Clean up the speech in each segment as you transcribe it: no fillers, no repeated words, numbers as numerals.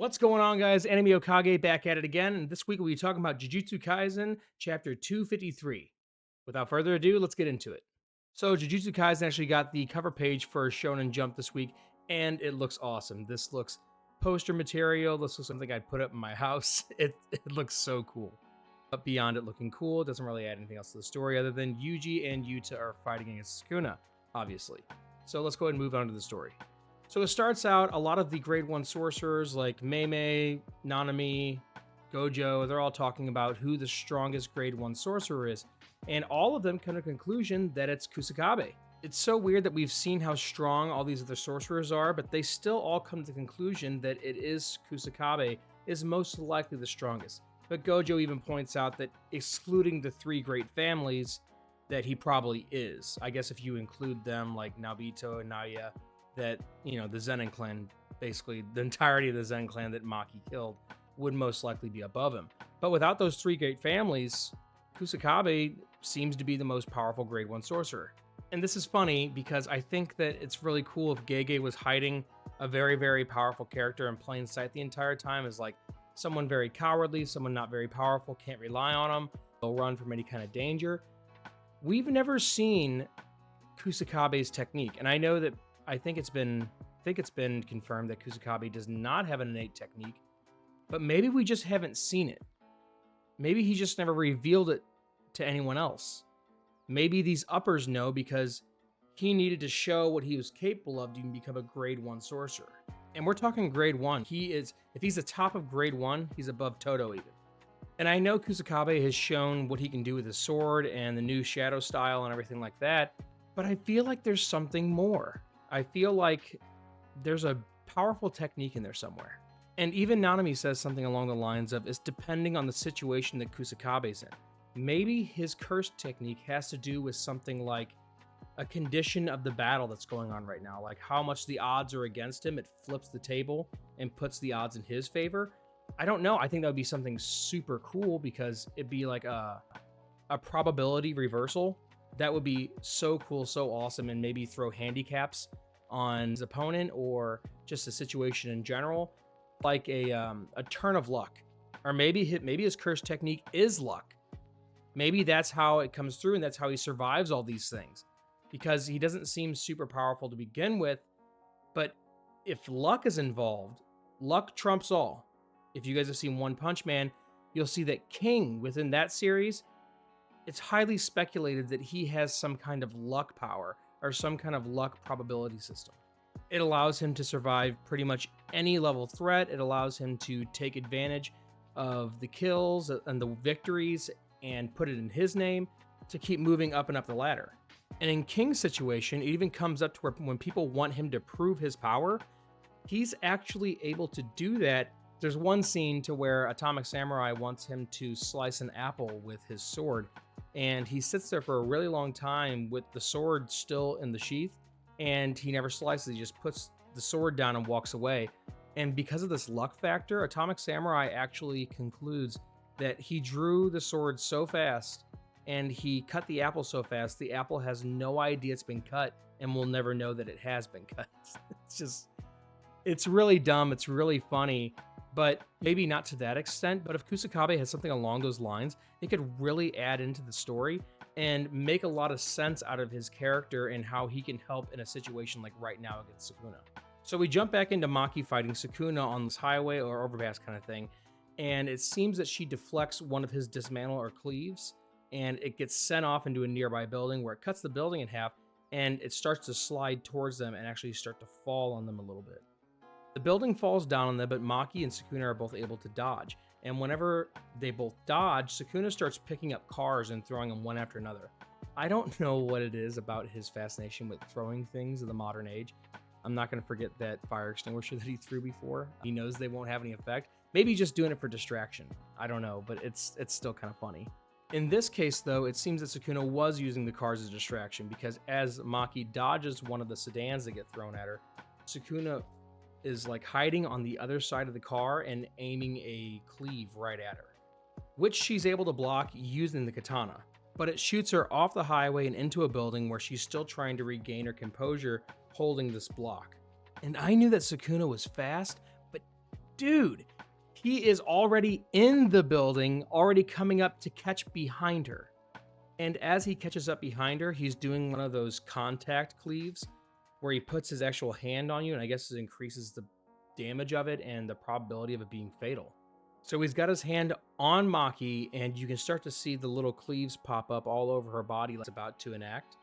What's going on, guys? Anime Okage back at it again, and this week we'll be talking about Jujutsu Kaisen Chapter 253. Without further ado, let's get into it. So, Jujutsu Kaisen actually got the cover page for Shonen Jump this week, and it looks awesome. This looks poster material. This looks something I'd put up in my house. It looks so cool. But beyond it looking cool, it doesn't really add anything else to the story other than Yuji and Yuta are fighting against Sukuna, obviously. So, let's go ahead and move on to the story. So it starts out, a lot of the grade 1 sorcerers like Meimei, Nanami, Gojo, they're all talking about who the strongest grade 1 sorcerer is, and all of them come to the conclusion that it's Kusakabe. It's so weird that we've seen how strong all these other sorcerers are, but they still all come to the conclusion that it is Kusakabe is most likely the strongest. But Gojo even points out that excluding the 3 great families, that he probably is. I guess if you include them like Naobito and Naya, that, the Zenin clan, basically the entirety of the Zenin clan that Maki killed, would most likely be above him. But without those 3 great families, Kusakabe seems to be the most powerful grade 1 sorcerer. And this is funny because I think that it's really cool if Gege was hiding a very, very powerful character in plain sight the entire time as like someone very cowardly, someone not very powerful, can't rely on them, they'll run from any kind of danger. We've never seen Kusakabe's technique, and I know that I think it's been confirmed that Kusakabe does not have an innate technique, but maybe we just haven't seen it. Maybe he just never revealed it to anyone else. Maybe these uppers know because he needed to show what he was capable of to even become a grade 1 sorcerer. And we're talking grade 1. If he's the top of grade 1, he's above Todo even. And I know Kusakabe has shown what he can do with his sword and the new shadow style and everything like that, but I feel like there's something more. I feel like there's a powerful technique in there somewhere. And even Nanami says something along the lines of, it's depending on the situation that Kusakabe's in. Maybe his curse technique has to do with something like a condition of the battle that's going on right now, like how much the odds are against him, it flips the table and puts the odds in his favor. I don't know. I think that would be something super cool because it'd be like a probability reversal. That would be so cool, so awesome, and maybe throw handicaps on his opponent or just a situation in general, like a turn of luck. Or maybe his curse technique is luck. Maybe that's how it comes through and that's how he survives all these things. Because he doesn't seem super powerful to begin with, but if luck is involved, luck trumps all. If you guys have seen One Punch Man, you'll see that King within that series, it's highly speculated that he has some kind of luck power or some kind of luck probability system. It allows him to survive pretty much any level threat. It allows him to take advantage of the kills and the victories and put it in his name to keep moving up and up the ladder. And in King's situation, it even comes up to where when people want him to prove his power, he's actually able to do that. There's one scene to where Atomic Samurai wants him to slice an apple with his sword, and he sits there for a really long time with the sword still in the sheath, and he never slices. He just puts the sword down and walks away. And because of this luck factor, Atomic Samurai actually concludes that he drew the sword so fast and he cut the apple so fast, the apple has no idea it's been cut and will never know that it has been cut. It's really dumb. It's really funny, but maybe not to that extent. But if Kusakabe has something along those lines, it could really add into the story and make a lot of sense out of his character and how he can help in a situation like right now against Sukuna. So we jump back into Maki fighting Sukuna on this highway or overpass kind of thing, and it seems that she deflects one of his dismantle or cleaves, and it gets sent off into a nearby building where it cuts the building in half, and it starts to slide towards them and actually start to fall on them a little bit. The building falls down on them, but Maki and Sukuna are both able to dodge. And whenever they both dodge, Sukuna starts picking up cars and throwing them one after another. I don't know what it is about his fascination with throwing things in the modern age. I'm not going to forget that fire extinguisher that he threw before. He knows they won't have any effect. Maybe he's just doing it for distraction. I don't know, but it's still kind of funny. In this case, though, it seems that Sukuna was using the cars as a distraction because as Maki dodges one of the sedans that get thrown at her, Sukuna is like hiding on the other side of the car and aiming a cleave right at her, which she's able to block using the katana. But it shoots her off the highway and into a building where she's still trying to regain her composure holding this block. And I knew that Sukuna was fast, but dude, he is already in the building, already coming up to catch behind her. And as he catches up behind her, he's doing one of those contact cleaves where he puts his actual hand on you, and I guess it increases the damage of it and the probability of it being fatal. So he's got his hand on Maki, and you can start to see the little cleaves pop up all over her body like it's about to enact.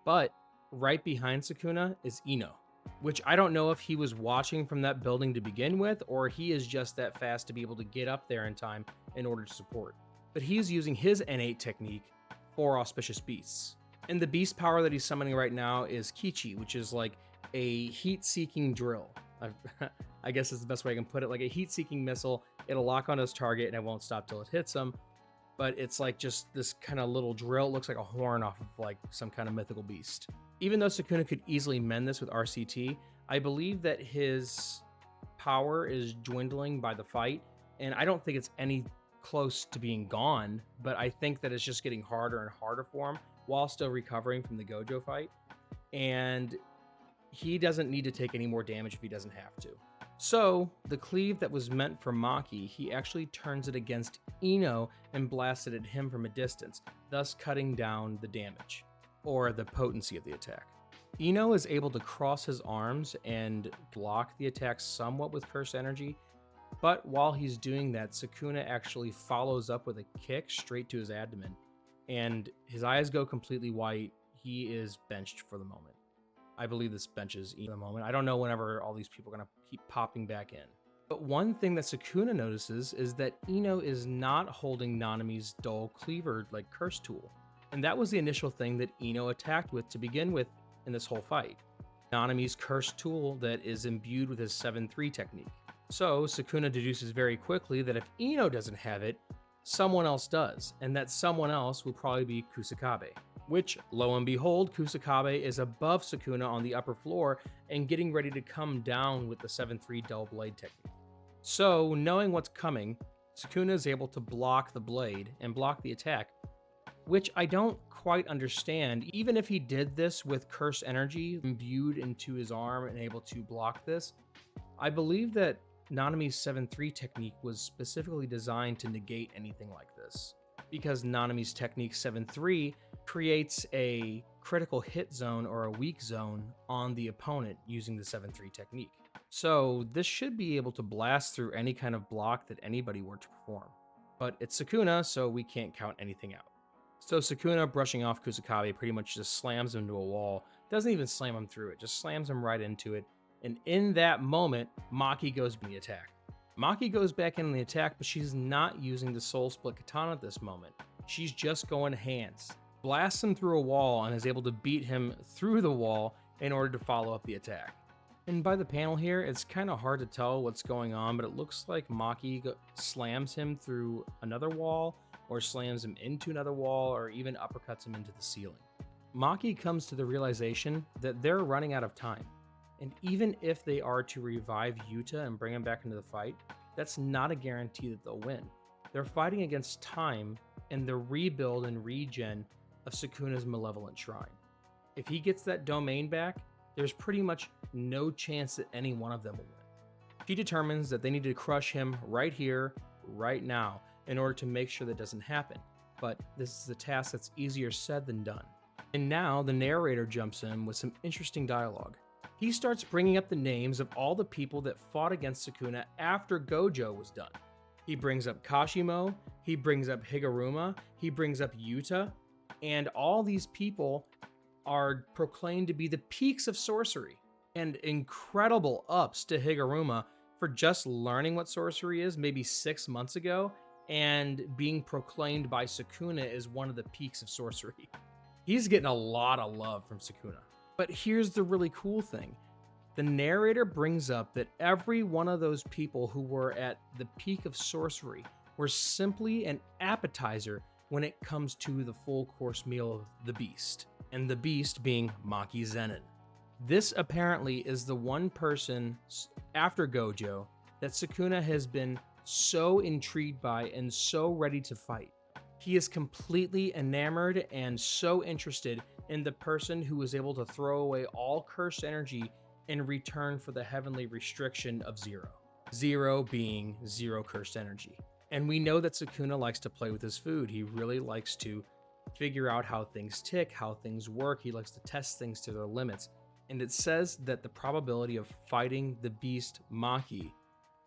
But right behind Sukuna is Ino, which I don't know if he was watching from that building to begin with, or he is just that fast to be able to get up there in time in order to support. But he's using his innate technique for auspicious beasts. And the beast power that he's summoning right now is Kichi, which is like a heat-seeking drill. I guess is the best way I can put it. Like a heat-seeking missile, it'll lock on his target and it won't stop till it hits him. But it's like just this kind of little drill. It looks like a horn off of like some kind of mythical beast. Even though Sukuna could easily mend this with RCT, I believe that his power is dwindling by the fight, and I don't think it's any close to being gone, but I think that it's just getting harder and harder for him while still recovering from the Gojo fight, and he doesn't need to take any more damage if he doesn't have to. So the cleave that was meant for Maki, he actually turns it against Ino and blasts it at him from a distance, thus cutting down the damage, or the potency of the attack. Ino is able to cross his arms and block the attack somewhat with cursed energy, but while he's doing that, Sukuna actually follows up with a kick straight to his abdomen, and his eyes go completely white. He is benched for the moment. I believe this benches Ino at the moment. I don't know whenever all these people are going to keep popping back in. But one thing that Sukuna notices is that Ino is not holding Nanami's dull cleaver like curse tool. And that was the initial thing that Ino attacked with to begin with in this whole fight. Nanami's curse tool that is imbued with his 7-3 technique. So Sukuna deduces very quickly that if Ino doesn't have it, someone else does, and that someone else will probably be Kusakabe. Which, lo and behold, Kusakabe is above Sukuna on the upper floor and getting ready to come down with the 7-3 dull blade technique. So, knowing what's coming, Sukuna is able to block the blade and block the attack, which I don't quite understand. Even if he did this with curse energy imbued into his arm and able to block this, I believe that Nanami's 7-3 technique was specifically designed to negate anything like this, because Nanami's technique 7-3 creates a critical hit zone or a weak zone on the opponent using the 7-3 technique. So this should be able to blast through any kind of block that anybody were to perform. But it's Sukuna, so we can't count anything out. So Sukuna, brushing off Kusakabe, pretty much just slams him to a wall. Doesn't even slam him through it, just slams him right into it. And in that moment, Maki goes in the attack. Maki goes back in the attack, but she's not using the Soul Split Katana at this moment. She's just going hands. Blasts him through a wall and is able to beat him through the wall in order to follow up the attack. And by the panel here, it's kind of hard to tell what's going on, but it looks like Maki slams him through another wall, or slams him into another wall, or even uppercuts him into the ceiling. Maki comes to the realization that they're running out of time. And even if they are to revive Yuta and bring him back into the fight, that's not a guarantee that they'll win. They're fighting against time and the rebuild and regen of Sukuna's Malevolent Shrine. If he gets that domain back, there's pretty much no chance that any one of them will win. She determines that they need to crush him right here, right now, in order to make sure that doesn't happen. But this is a task that's easier said than done. And now the narrator jumps in with some interesting dialogue. He starts bringing up the names of all the people that fought against Sukuna after Gojo was done. He brings up Kashimo, he brings up Higuruma, he brings up Yuta, and all these people are proclaimed to be the peaks of sorcery, and incredible ups to Higuruma for just learning what sorcery is maybe 6 months ago, and being proclaimed by Sukuna as one of the peaks of sorcery. He's getting a lot of love from Sukuna. But here's the really cool thing. The narrator brings up that every one of those people who were at the peak of sorcery were simply an appetizer when it comes to the full course meal of the beast, and the beast being Maki Zenin. This apparently is the one person after Gojo that Sukuna has been so intrigued by and so ready to fight. He is completely enamored and so interested in the person who was able to throw away all cursed energy in return for the heavenly restriction of 0. 0 being 0 cursed energy. And we know that Sukuna likes to play with his food. He really likes to figure out how things tick, how things work. He likes to test things to their limits. And it says that the probability of fighting the beast Maki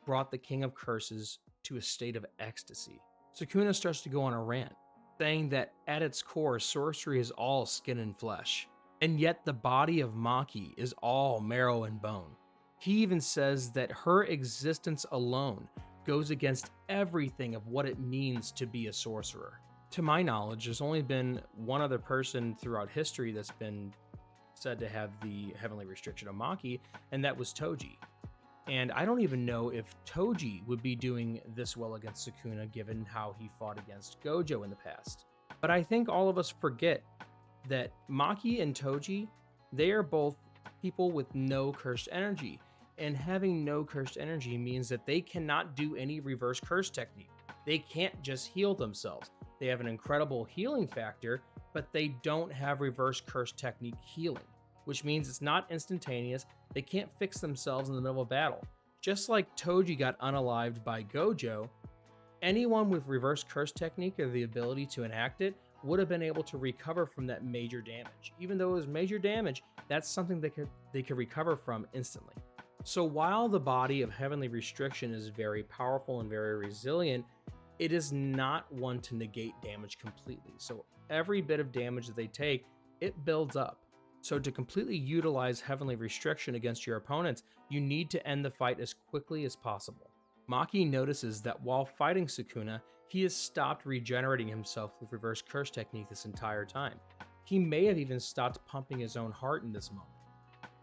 brought the King of Curses to a state of ecstasy. Sukuna starts to go on a rant, saying that at its core, sorcery is all skin and flesh, and yet the body of Maki is all marrow and bone. He even says that her existence alone goes against everything of what it means to be a sorcerer. To my knowledge, there's only been one other person throughout history that's been said to have the heavenly restriction of Maki, and that was Toji. And I don't even know if Toji would be doing this well against Sukuna given how he fought against Gojo in the past. But I think all of us forget that Maki and Toji, they are both people with no cursed energy. And having no cursed energy means that they cannot do any reverse curse technique. They can't just heal themselves. They have an incredible healing factor, but they don't have reverse curse technique healing, which means it's not instantaneous. They can't fix themselves in the middle of a battle. Just like Toji got unalived by Gojo, anyone with reverse curse technique or the ability to enact it would have been able to recover from that major damage. Even though it was major damage, that's something they could recover from instantly. So while the body of heavenly restriction is very powerful and very resilient, it is not one to negate damage completely. So every bit of damage that they take, it builds up. So to completely utilize heavenly restriction against your opponents, you need to end the fight as quickly as possible. Maki notices that while fighting Sukuna, he has stopped regenerating himself with reverse curse technique this entire time. He may have even stopped pumping his own heart in this moment,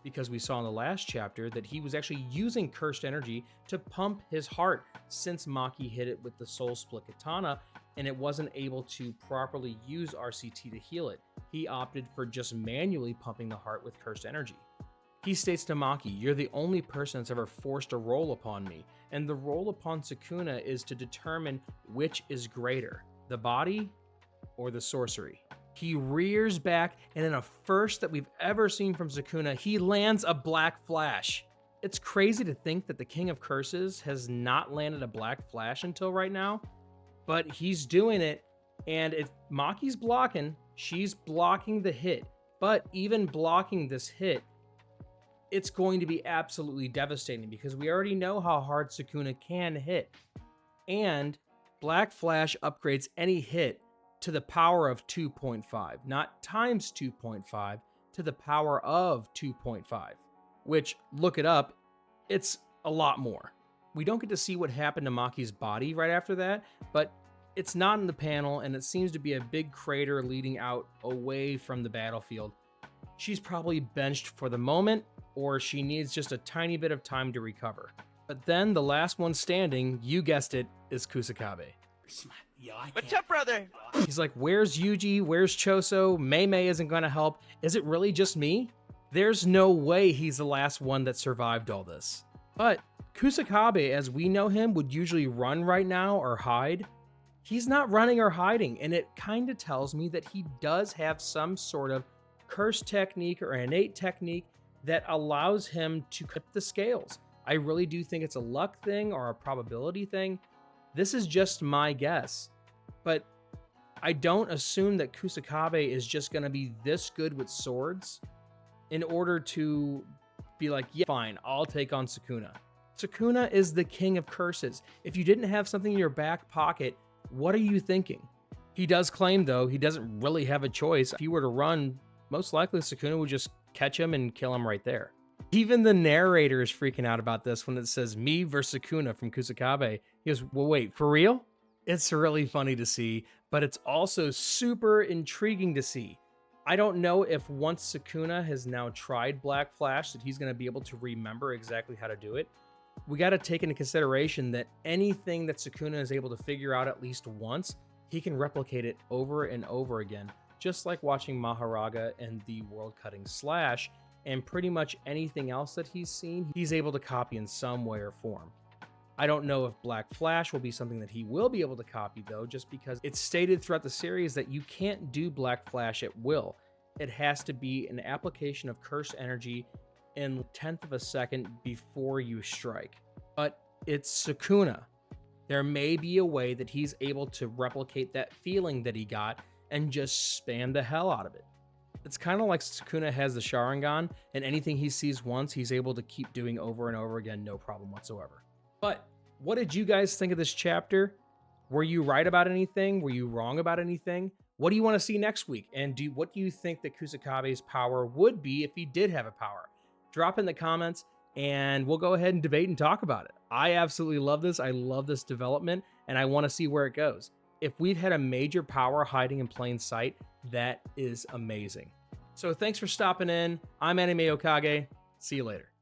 because we saw in the last chapter that he was actually using cursed energy to pump his heart since Maki hit it with the Soul Split Katana and it wasn't able to properly use RCT to heal it. He opted for just manually pumping the heart with cursed energy. He states to Maki, "You're the only person that's ever forced a roll upon me, and the roll upon Sukuna is to determine which is greater, the body or the sorcery." He rears back, and in a first that we've ever seen from Sukuna, he lands a Black Flash. It's crazy to think that the King of Curses has not landed a Black Flash until right now, but he's doing it, and if Maki's blocking, she's blocking the hit, but even blocking this hit, it's going to be absolutely devastating because we already know how hard Sukuna can hit, and Black Flash upgrades any hit to the power of 2.5, not times 2.5, to the power of 2.5, which, look it up, it's a lot more. We don't get to see what happened to Maki's body right after that, but it's not in the panel, and it seems to be a big crater leading out away from the battlefield. She's probably benched for the moment, or she needs just a tiny bit of time to recover. But then the last one standing, you guessed it, is Kusakabe. What's up, brother? He's like, "Where's Yuji? Where's Choso? Mei Mei isn't gonna help. Is it really just me?" There's no way he's the last one that survived all this. But Kusakabe, as we know him, would usually run right now or hide. He's not running or hiding, and it kind of tells me that he does have some sort of curse technique or innate technique that allows him to tip the scales. I really do think it's a luck thing or a probability thing. This is just my guess, but I don't assume that Kusakabe is just going to be this good with swords in order to be like, "Yeah, fine, I'll take on Sukuna." Sukuna is the King of Curses. If you didn't have something in your back pocket, what are you thinking? He does claim, though, he doesn't really have a choice. If he were to run, most likely Sukuna would just catch him and kill him right there. Even the narrator is freaking out about this when it says me versus Sukuna from Kusakabe. He goes, "Well, wait, for real?" It's really funny to see, but it's also super intriguing to see. I don't know if once Sukuna has now tried Black Flash that he's going to be able to remember exactly how to do it. We got to take into consideration that anything that Sukuna is able to figure out at least once, he can replicate it over and over again, just like watching Maharaga and the world-cutting Slash, and pretty much anything else that he's seen, he's able to copy in some way or form. I don't know if Black Flash will be something that he will be able to copy, though, just because it's stated throughout the series that you can't do Black Flash at will. It has to be an application of cursed energy in 1/10 of a second before you strike. But it's Sukuna. There may be a way that he's able to replicate that feeling that he got and just spam the hell out of it. It's kind of like Sukuna has the Sharingan, and anything he sees once, he's able to keep doing over and over again, no problem whatsoever. But what did you guys think of this chapter? Were you right about anything? Were you wrong about anything? What do you want to see next week? And what do you think that Kusakabe's power would be if he did have a power? Drop in the comments and we'll go ahead and debate and talk about it. I absolutely love this. I love this development and I want to see where it goes. If we've had a major power hiding in plain sight, that is amazing. So thanks for stopping in. I'm Anime Okage. See you later.